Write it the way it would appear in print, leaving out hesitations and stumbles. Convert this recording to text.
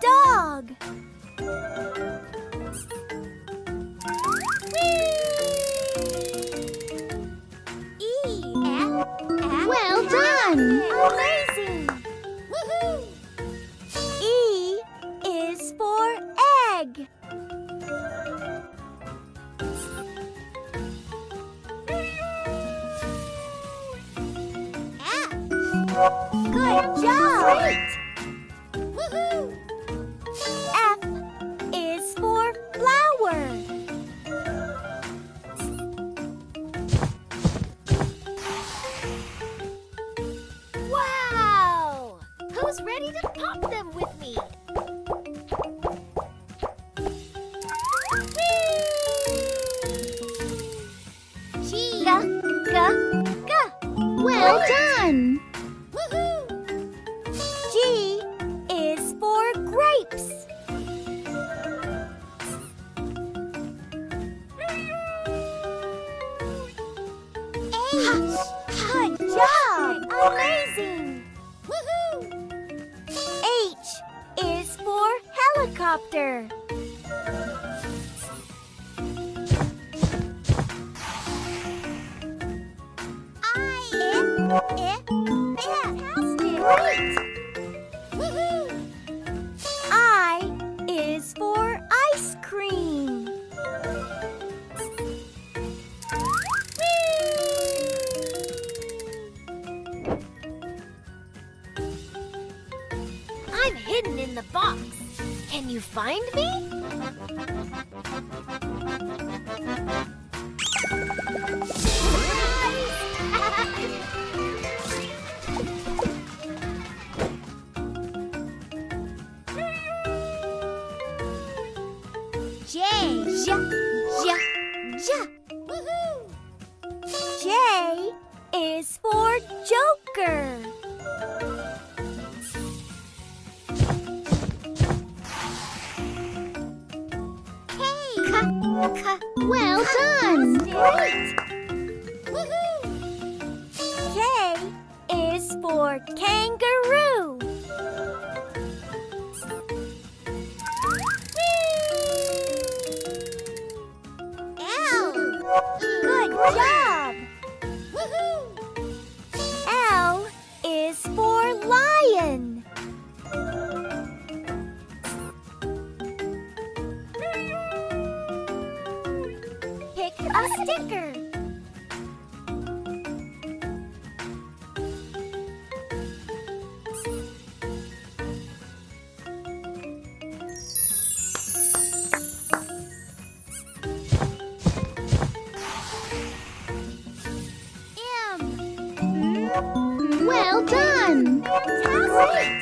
dog. Well done! Amazing! Woohoo! E is for egg. Good job! Great! Woohoo! F is for flower. Wow! Who's ready to pop them with me? G. G. Well done! Woohoo! G is for grapes. H. Good job! Amazing! Woohoo! H is for helicopter. Fantastic! Great! Woohoo! I is for ice cream. I'm hidden in the box. Can you find me? J. Woohoo! J is for Joker. K. Well done! Great! Woohoo! K is for kangaroo. L. Good job! Woohoo! L is for lion. Pick a sticker. M. Well done! Fantastic!